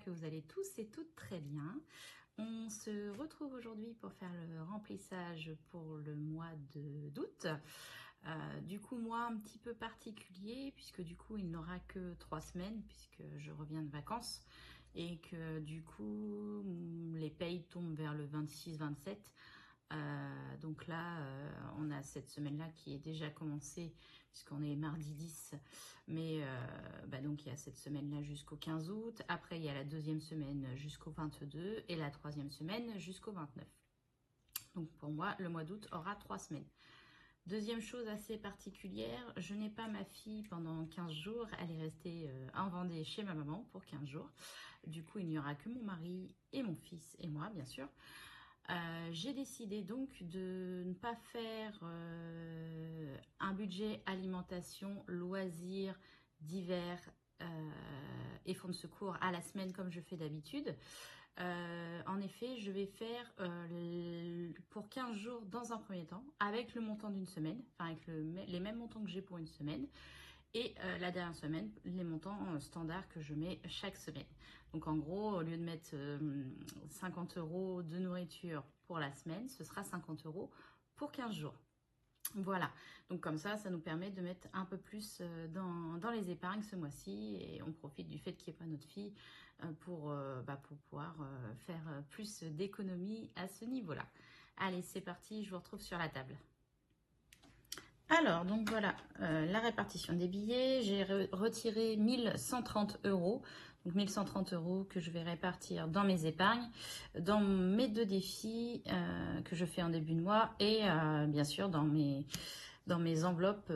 que vous allez tous et toutes très bien. On se retrouve aujourd'hui pour faire le remplissage pour le mois d'août. Du coup, mois un petit peu particulier puisque du coup, il n'aura que 3 semaines puisque je reviens de vacances et que du coup, les payes tombent vers le 26-27. Donc là, on a cette semaine-là qui est déjà commencée puisqu'on est mardi 10. Mais donc il y a cette semaine-là jusqu'au 15 août. Après, il y a la deuxième semaine jusqu'au 22 et la troisième semaine jusqu'au 29. Donc pour moi, le mois d'août aura 3 semaines. Deuxième chose assez particulière, je n'ai pas ma fille pendant 15 jours. Elle est restée en Vendée chez ma maman pour 15 jours. Du coup, il n'y aura que mon mari et mon fils et moi, bien sûr. J'ai décidé donc de ne pas faire un budget alimentation, loisirs, divers et fonds de secours à la semaine comme je fais d'habitude. En effet, je vais faire pour 15 jours dans un premier temps avec le montant d'une semaine, enfin avec les mêmes montants que j'ai pour une semaine. Et la dernière semaine, les montants standards que je mets chaque semaine. Donc en gros, au lieu de mettre 50 € de nourriture pour la semaine, ce sera 50 € pour 15 jours. Voilà, donc comme ça nous permet de mettre un peu plus dans les épargnes ce mois-ci et on profite du fait qu'il n'y ait pas notre fille pour pouvoir faire plus d'économies à ce niveau-là. Allez, c'est parti, je vous retrouve sur la table. Alors, donc voilà, la répartition des billets, j'ai retiré 1130 €, donc 1130 € que je vais répartir dans mes épargnes, dans mes 2 défis que je fais en début de mois et bien sûr dans mes enveloppes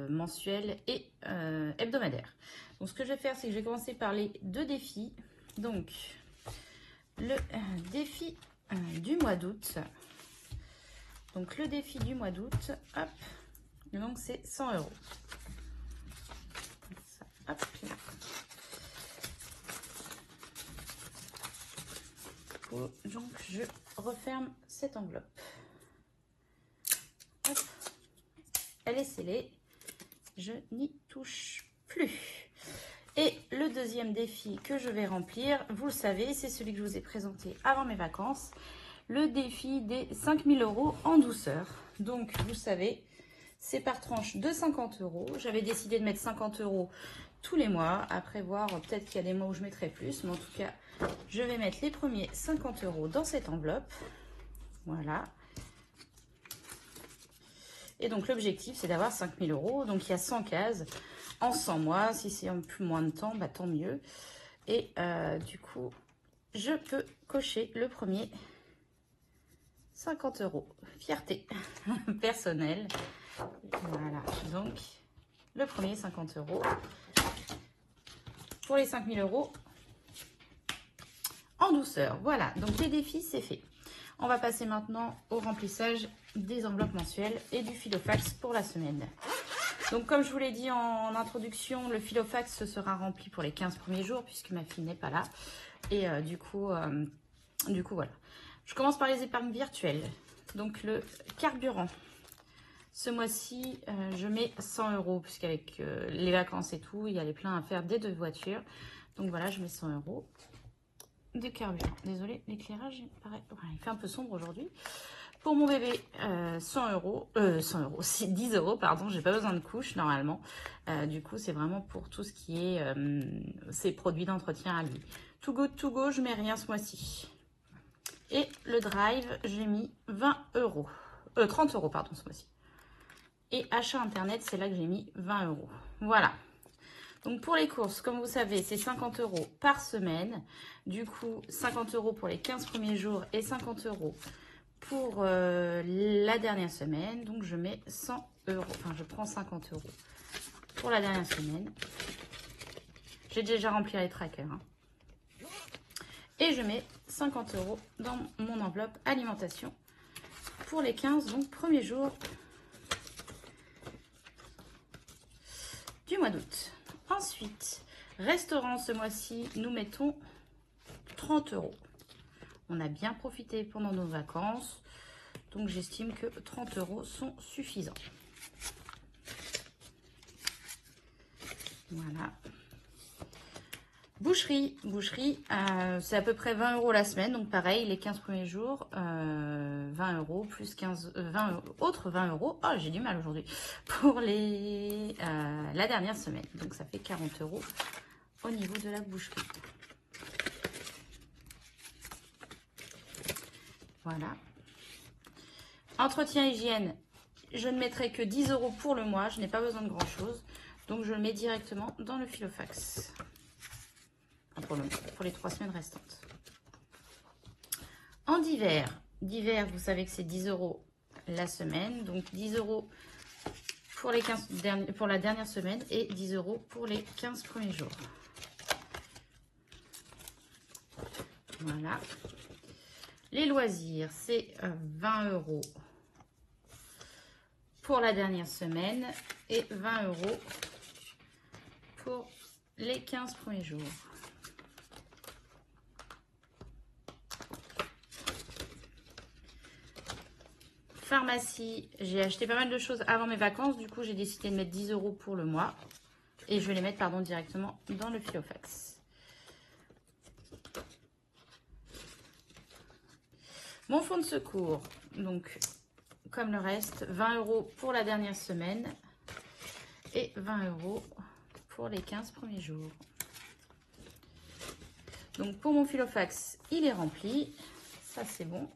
mensuelles et hebdomadaires. Donc ce que je vais faire, c'est que je vais commencer par les 2 défis. Donc, le défi du mois d'août. Donc le défi du mois d'août, hop. Donc c'est 100 €. Ça, hop. Donc je referme cette enveloppe. Hop. Elle est scellée. Je n'y touche plus. Et le deuxième défi que je vais remplir, vous le savez, c'est celui que je vous ai présenté avant mes vacances. Le défi des 5000 € en douceur. Donc vous savez, c'est par tranche de 50 €. J'avais décidé de mettre 50 € tous les mois. Après voir, peut-être qu'il y a des mois où je mettrai plus. Mais en tout cas, je vais mettre les premiers 50 € dans cette enveloppe. Voilà. Et donc, l'objectif, c'est d'avoir 5000 €. Donc, il y a 100 cases en 100 mois. Si c'est un peu moins de temps, bah, tant mieux. Et du coup, je peux cocher le premier 50 €. Fierté personnelle. Voilà, donc le premier 50 € pour les 5000 € en douceur. Voilà, donc les défis, c'est fait. On va passer maintenant au remplissage des enveloppes mensuelles et du Filofax pour la semaine. Donc comme je vous l'ai dit en introduction, le Filofax sera rempli pour les 15 premiers jours puisque ma fille n'est pas là. Et du coup, voilà. Je commence par les épargnes virtuelles. Donc le carburant. Ce mois-ci, je mets 100 € puisqu'avec les vacances et tout, il y a les pleins à faire des 2 voitures. Donc voilà, je mets 100 € de carburant. Désolée, l'éclairage, il fait un peu sombre aujourd'hui. Pour mon bébé, 100 €, 100 €, c'est 10 €, pardon, j'ai pas besoin de couche normalement. Du coup, c'est vraiment pour tout ce qui est ses produits d'entretien à lui. To go, je mets rien ce mois-ci. Et le drive, j'ai mis 30 € pardon, ce mois-ci. Et achat internet, c'est là que j'ai mis 20 €. Voilà. Donc pour les courses, comme vous savez, c'est 50 € par semaine. Du coup, 50 € pour les 15 premiers jours et 50 € pour la dernière semaine. Donc je mets 100 €. Enfin, je prends 50 € pour la dernière semaine. J'ai déjà rempli les trackers. Hein. Et je mets 50 € dans mon enveloppe alimentation pour les 15 donc, premiers jours du mois d'août. Ensuite, restaurant ce mois-ci, nous mettons 30 €. On a bien profité pendant nos vacances, donc j'estime que 30 € sont suffisants. Voilà. Boucherie, c'est à peu près 20 € la semaine. Donc pareil, les 15 premiers jours, 20 € plus 15, 20 autres 20 €. Oh, j'ai du mal aujourd'hui. Pour la dernière semaine. Donc ça fait 40 € au niveau de la boucherie. Voilà. Entretien hygiène, je ne mettrai que 10 € pour le mois. Je n'ai pas besoin de grand chose. Donc je le mets directement dans le Filofax. Pour les 3 semaines restantes. En divers, vous savez que c'est 10 € la semaine. Donc 10 € pour, pour la dernière semaine et 10 € pour les 15 premiers jours. Voilà. Les loisirs, c'est 20 € pour la dernière semaine et 20 € pour les 15 premiers jours. Pharmacie, j'ai acheté pas mal de choses avant mes vacances. Du coup, j'ai décidé de mettre 10 € pour le mois. Et je vais les mettre, pardon, directement dans le Filofax. Mon fonds de secours, donc, comme le reste, 20 € pour la dernière semaine et 20 € pour les 15 premiers jours. Donc, pour mon Filofax, il est rempli. Ça, c'est bon.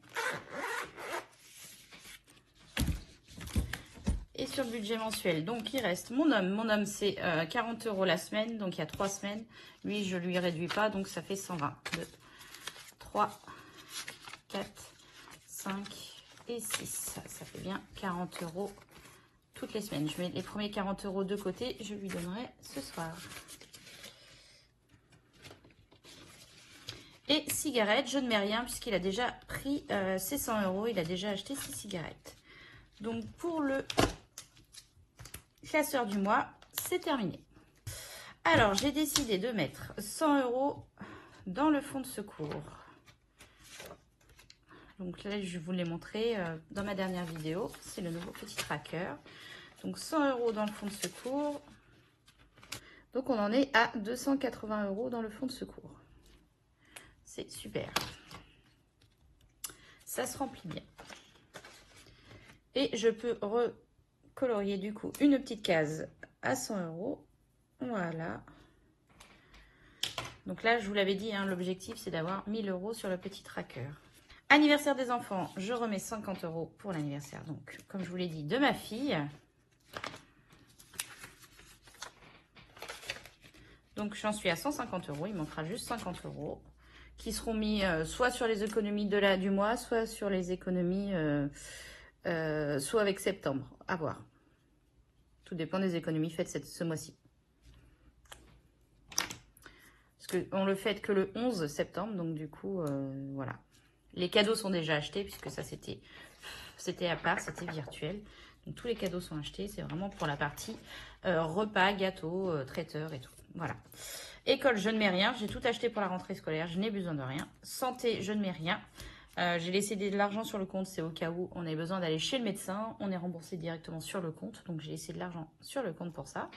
Et sur le budget mensuel, donc il reste mon homme. Mon homme, c'est 40 € la semaine, donc il y a 3 semaines. Lui, je lui réduis pas, donc ça fait 120. 2, 3, 4, 5 et 6. Ça fait bien 40 € toutes les semaines. Je mets les premiers 40 € de côté, je lui donnerai ce soir. Et cigarettes, je ne mets rien puisqu'il a déjà pris ses 100 €. Il a déjà acheté ses cigarettes. Donc pour le classeur du mois, c'est terminé. Alors, j'ai décidé de mettre 100 € dans le fonds de secours. Donc là, je vous l'ai montré dans ma dernière vidéo. C'est le nouveau petit tracker. Donc 100 € dans le fonds de secours. Donc on en est à 280 € dans le fonds de secours. C'est super. Ça se remplit bien. Et je peux recolorier du coup une petite case à 100 €. Voilà. Donc là, je vous l'avais dit, hein, l'objectif, c'est d'avoir 1000 € sur le petit tracker. Anniversaire des enfants, je remets 50 € pour l'anniversaire. Donc, comme je vous l'ai dit, de ma fille. Donc, j'en suis à 150 €. Il manquera juste 50 € qui seront mis soit sur les économies du mois, soit sur les économies, soit avec septembre. À voir. Tout dépend des économies faites ce mois-ci. Parce qu'on le fête que le 11 septembre, donc du coup, voilà. Les cadeaux sont déjà achetés, puisque ça, c'était à part, c'était virtuel. Donc, tous les cadeaux sont achetés. C'est vraiment pour la partie repas, gâteaux, traiteur et tout. Voilà. École, je ne mets rien. J'ai tout acheté pour la rentrée scolaire. Je n'ai besoin de rien. Santé, je ne mets rien. J'ai laissé de l'argent sur le compte. C'est au cas où on ait besoin d'aller chez le médecin. On est remboursé directement sur le compte. Donc, j'ai laissé de l'argent sur le compte pour ça.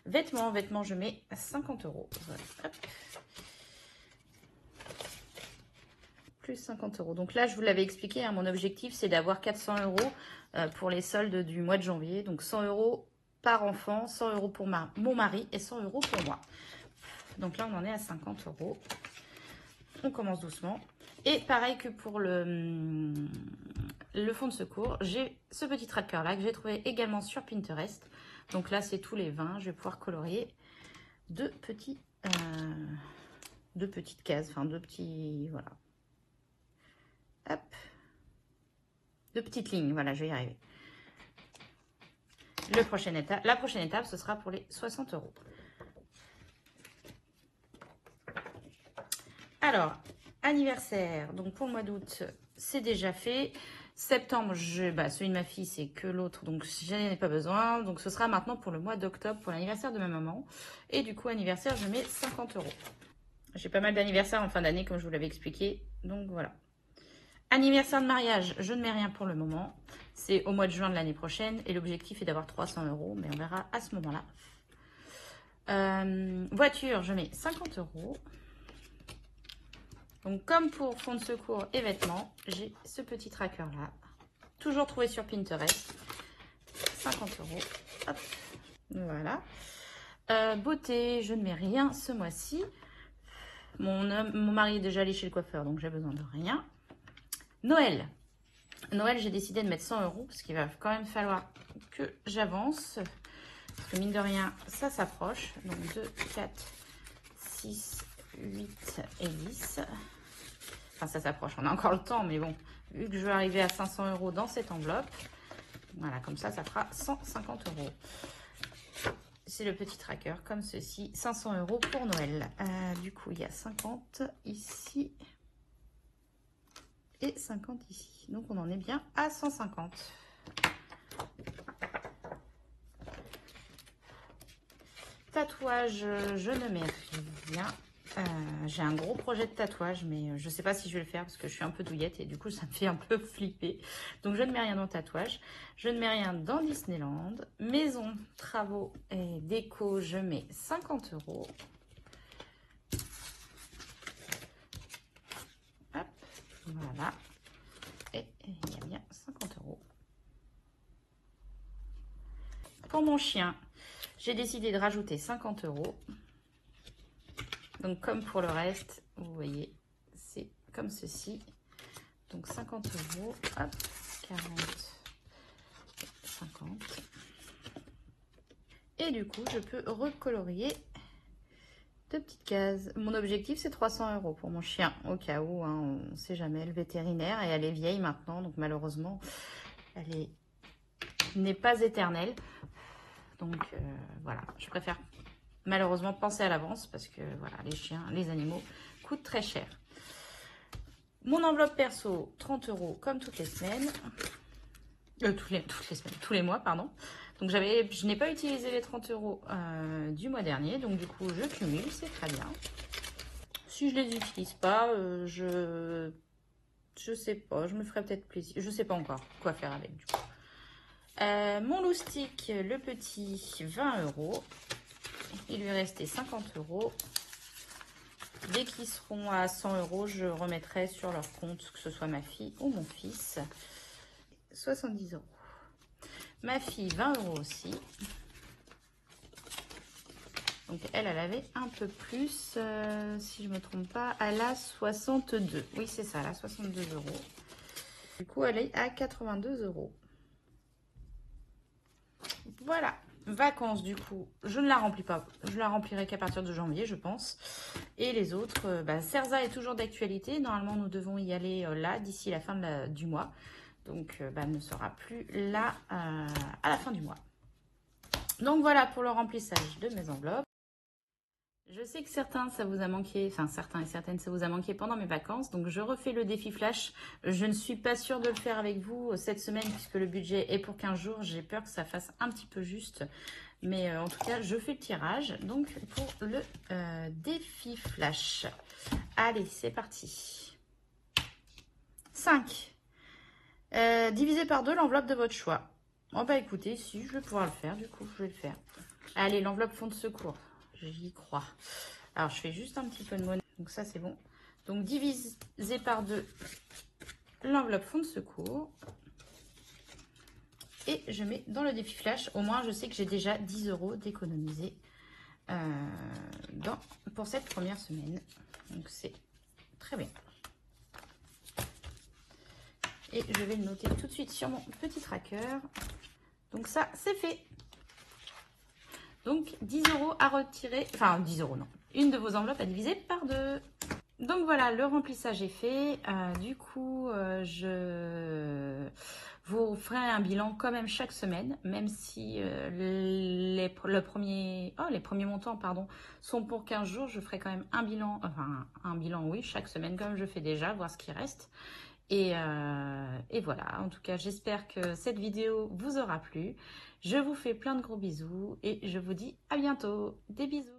Vêtements, je mets 50 €. Voilà. Hop. Plus 50 €. Donc là, je vous l'avais expliqué, hein, mon objectif, c'est d'avoir 400 € pour les soldes du mois de janvier. Donc 100 € par enfant, 100 € pour mon mari et 100 € pour moi. Donc là, on en est à 50 €. On commence doucement. Et pareil que pour le fonds de secours, j'ai ce petit tracker là que j'ai trouvé également sur Pinterest. Donc là, c'est tous les 20. Je vais pouvoir colorier deux petites cases, enfin deux petits, voilà. Hop. Deux petites lignes, voilà, je vais y arriver. La prochaine étape, ce sera pour les 60 €. Alors, anniversaire, donc pour le mois d'août, c'est déjà fait. Septembre, celui de ma fille, c'est que l'autre, donc je n'en ai pas besoin. Donc ce sera maintenant pour le mois d'octobre, pour l'anniversaire de ma maman. Et du coup, anniversaire, je mets 50 €. J'ai pas mal d'anniversaires en fin d'année, comme je vous l'avais expliqué. Donc voilà. Anniversaire de mariage, je ne mets rien pour le moment. C'est au mois de juin de l'année prochaine. Et l'objectif est d'avoir 300 €, mais on verra à ce moment-là. Voiture, je mets 50 €. Donc, comme pour fonds de secours et vêtements, j'ai ce petit tracker-là. Toujours trouvé sur Pinterest. 50 €. Hop. Voilà. Beauté, je ne mets rien ce mois-ci. Mon mari est déjà allé chez le coiffeur, donc j'ai besoin de rien. Noël. Noël, j'ai décidé de mettre 100 € parce qu'il va quand même falloir que j'avance. Parce que mine de rien, ça s'approche. Donc 2, 4, 6, 8 et 10. Enfin, ça s'approche, on a encore le temps, mais bon, vu que je veux arriver à 500 € dans cette enveloppe, voilà, comme ça fera 150 €. C'est le petit tracker, comme ceci, 500 € pour Noël. Du coup, il y a 50 ici et 50 ici. Donc, on en est bien à 150. Tatouage, je ne mets rien. J'ai un gros projet de tatouage, mais je ne sais pas si je vais le faire parce que je suis un peu douillette et du coup ça me fait un peu flipper. Donc je ne mets rien dans le tatouage. Je ne mets rien dans Disneyland. Maison, travaux et déco, je mets 50 €. Hop, voilà. Et il y a bien 50 €. Pour mon chien, j'ai décidé de rajouter 50 €. Donc, comme pour le reste, vous voyez, c'est comme ceci. Donc, 50 €, hop, 40, 50. Et du coup, je peux recolorier deux petites cases. Mon objectif, c'est 300 € pour mon chien, au cas où, hein, on ne sait jamais, le vétérinaire. Et elle est vieille maintenant, donc malheureusement, elle n'est pas éternelle. Donc, voilà, je préfère malheureusement penser à l'avance parce que voilà, les chiens, les animaux coûtent très cher. Mon enveloppe perso, 30 € comme toutes les semaines. Toutes les semaines, tous les mois, pardon. Donc je n'ai pas utilisé les 30 € du mois dernier, donc du coup je cumule, c'est très bien. Si je les utilise pas, je sais pas, je me ferai peut-être plaisir. Je sais pas encore quoi faire avec du coup. Mon loustic, le petit, 20 €. Il lui restait 50 €. Dès qu'ils seront à 100 €, je remettrai sur leur compte, que ce soit ma fille ou mon fils. 70 €. Ma fille, 20 € aussi. Donc, elle avait un peu plus, si je ne me trompe pas. Elle a 62. Oui, c'est ça, elle a 62 €. Du coup, elle est à 82 €. Voilà. Vacances, du coup, je ne la remplis pas. Je la remplirai qu'à partir de janvier, je pense. Et les autres, Cerza est toujours d'actualité. Normalement, nous devons y aller là, d'ici la fin du mois. Donc, elle ne sera plus là à la fin du mois. Donc, voilà pour le remplissage de mes enveloppes. Je sais que certains, ça vous a manqué, enfin certains et certaines, ça vous a manqué pendant mes vacances. Donc, je refais le défi flash. Je ne suis pas sûre de le faire avec vous cette semaine puisque le budget est pour 15 jours. J'ai peur que ça fasse un petit peu juste. Mais en tout cas, je fais le tirage. Donc, pour le défi flash. Allez, c'est parti. 5. Divisé par 2 l'enveloppe de votre choix. Oh bah écoutez, si je vais pouvoir le faire, du coup, je vais le faire. Allez, l'enveloppe fonds de secours. J'y crois. Alors, je fais juste un petit peu de monnaie. Donc, ça, c'est bon. Donc, divisé par 2 l'enveloppe fonds de secours. Et je mets dans le défi flash. Au moins, je sais que j'ai déjà 10 € d'économiser pour cette première semaine. Donc, c'est très bien. Et je vais le noter tout de suite sur mon petit tracker. Donc, ça, c'est fait. Donc, 10 € à retirer. Enfin, 10 € non. Une de vos enveloppes à diviser par 2. Donc, voilà, le remplissage est fait. Du coup, je vous ferai un bilan quand même chaque semaine. Même si les premiers montants pardon, sont pour 15 jours. Je ferai quand même un bilan. Enfin, un bilan, oui, chaque semaine comme je fais déjà. Voir ce qui reste. Et voilà, en tout cas, j'espère que cette vidéo vous aura plu. Je vous fais plein de gros bisous et je vous dis à bientôt. Des bisous.